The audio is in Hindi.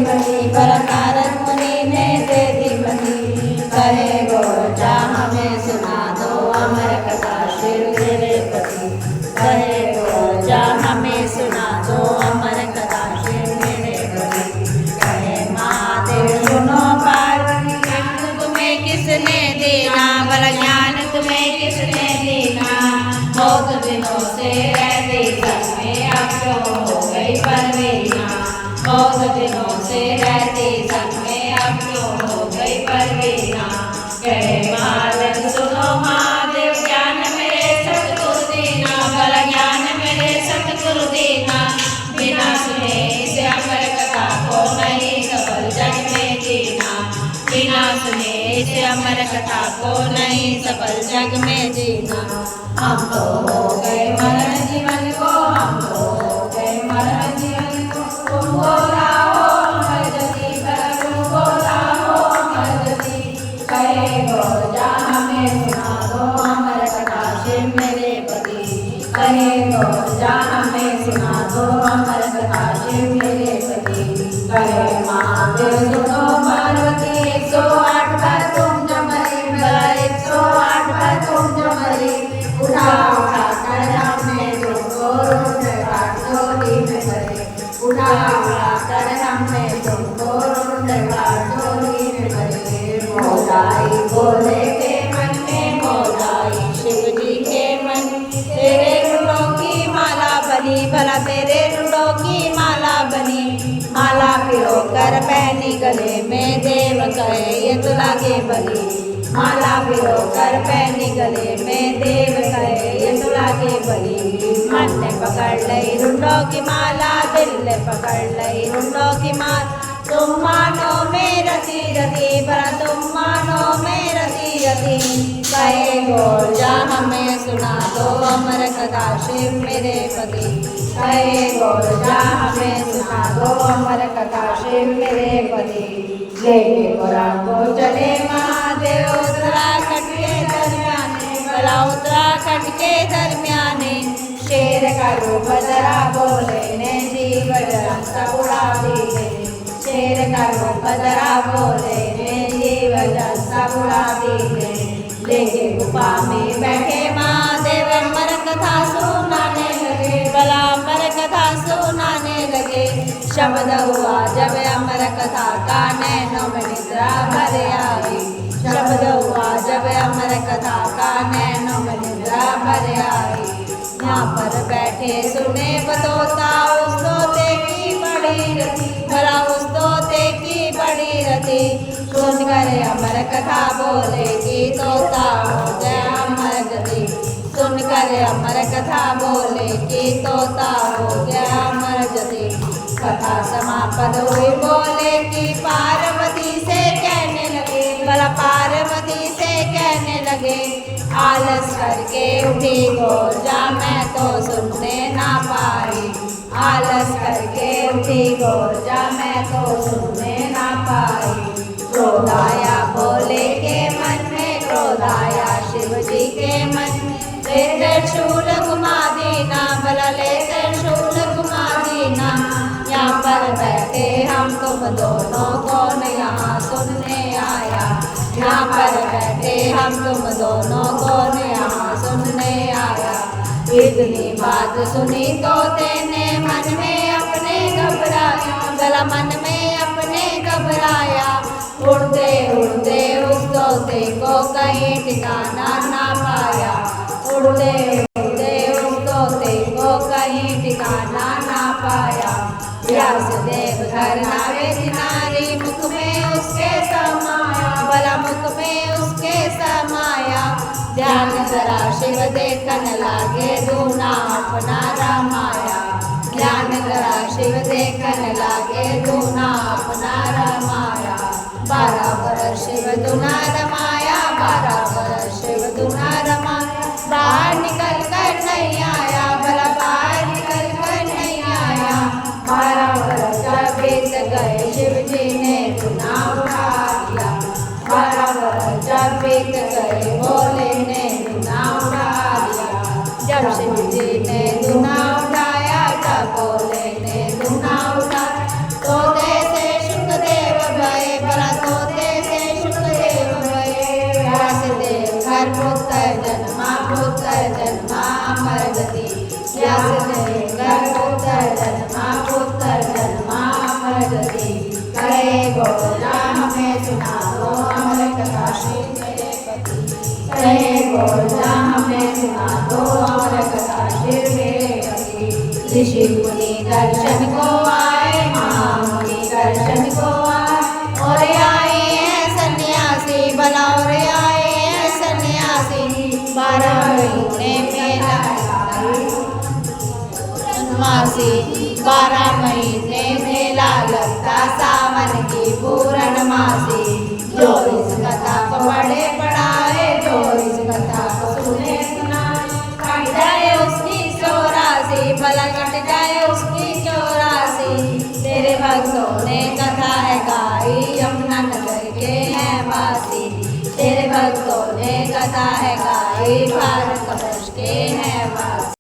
बलि पर नारद मुनि ने दे दी बलि। कहे गोरचा हमें सुना दो अमर कथा शिव मेरे पति। कहे गोरचा हमें सुना दो अमर कथा शिव मेरे पति। कहे महादेव सुनो पार्वती ज्ञान तुम्हें किसने देना, बल ज्ञान तुम्हें किसने देना। बहुत दिनों से रहती संग में अब क्यों हो गई परवीना। बहुत दिनों से रहती संग में अब क्यों हो गई परवीना। कहे महादेव सुनो महादेव ज्ञान मेरे सतगुरु दीना, बल ज्ञान मेरे सतगुरु दीना। बिना सुने इस अमर कथा को नहीं सफल जग में जीना। बिना सुने इस अमर कथा को नहीं सफल जग में जीना। हम तो हो गए मरण जीवन को, हम तो हो गए मरण जीवन को। तुम बोला हो अमर गति पर, तुम बोला हो अमर गति। कहे गोरचा हमें सुना दो अमर कथा शिव मेरे पति। कहे गोरचा हमें सुना दो अमर कथा शिव मेरे पति। कहे महादेव सुनो पार्वती 108 बार तुम जमरी, बला 108 बार तुम जमरी। उठा उठा कर हमने तुमको रुंड काट झोली में भरे। उठा उठा कर हमने तुमको रुंड काट झोली में भरे। मोलाई बोले के मन में, मोलाई शिव जी के मन। तेरे रुंडों की माला बनी, भला तेरे रुंडों की माला बनी। माला पिरो कर पहनी गले में, देव कहे ये तो लागे बली। माला पिरो कर पहनी गले में, देव कहे ये तो लागे बली। मन ने पकड़ लई रुंडों की माला, दिल ने पकड़ लई रुंडों की माला। तुम मानो में रति रति, भला तुम मानो में रति रति। कहे गोरचा हमें सुना दो अमर कथा शिव मेरे पति। कहे गोरचा हमें सुना दो अमर कथा शिव मेरे पति। लेके गोरा को चले महादेव उत्तराखंड के दरमियाने, भला उत्तराखंड के दरमियाने। शेर का रूप जरा बोले ने, जीव जरा सब उड़ा दिए। शेर का रूप जरा बोले ने, जीव जरा सब उड़ा दिए। लेके गुफा में बैठे महादेव अमर कथा सुनाने लगे, भला अमर कथा सुनाने लगे। शब्द हुआ जब अमर कथा का, नैनों में निद्रा भर आई। शब्द हुआ जब अमर कथा का, नैनों में निद्रा भर आई। यहाँ पर बैठे सुने बतोता उस तोते की बड़ी रति, भला उस तोते की बड़ी रति। सुन कर अमर कथा बोले कि तोता हो गया अमर गति। सुन कर अमर कथा बोले कि तोता हो गया अमर गति। कथा समाप्त हुई बोले कि पार्वती से कहने लगे, भला पार्वती से कहने लगे। आलस करके उठी गोरचा मैं तो सुनने ना पाई। आलस करके उठी गोरचा मैं तो सुनने ना पाई। क्रोध आया भोले के मन में, क्रोध आया शिव जी के मन में। ले त्रिशूल घुमा दीना, भला ले त्रिशूल घुमा दीना। यहाँ पर बैठे हम तुम दोनों कौन यहाँ सुनने आया। यहाँ पर बैठे हम तुम दोनों कौन यहाँ सुनने आया। इतनी बात सुनी तोते ने मन में अपने घबराया, भला मन में अपने घबराया। उड़ते उड़ते उस तोते को कहीं ठिकाना ना पाया। उड़ते उड़ते उस तोते को कहीं ठिकाना ना पाया। व्यासदेव घर नावे किनारे, मुख में उसके समाया, भला मुख में उसके समाया। ध्यान जरा शिव देखन लागे, दूना अपना रामाया। ध्यान जरा शिव देखन लागे, दूना अपना रामाया। 12 वर्ष शिव दूना रमाया, 12 वर्ष शिव दूना रमाया। बाहर निकल कर नहीं आया, भला बाहर निकल कर नहीं आया। 12 वर्ष बीत गए शिव जी ने दूना उठा दिया। 12 वर्ष बीत गए भोले ने दूना उठा दिया। जब शिव जी ने दूना उठाया, तब भोले ने दूना उठाया। तोते से गोजा हमें सुना दो अमर कथा श्री मेरे पति। कहे गोजा हमें सुना दो अमर कथा श्री मेरे पति। ऋषि मुनि दर्शन को आए, महामुनि दर्शन को आए, और आए हैं सन्यासी भला, और आए हैं सन्यासी। 12 महीने मेला मासी, 12 महीने मेला लगता सावन की पूर्णमासी। जो इस कथा को पढ़े पढ़ाए, जो इस कथा को सुने सुनाए, कट जाए उसकी 84, भला कट जाए उसकी 84। तेरे भक्तों ने कथा है गाई, यमुना नगर के हैं वासी। तेरे भक्तों ने कथा है गाई, भारत वर्ष के हैं वासी।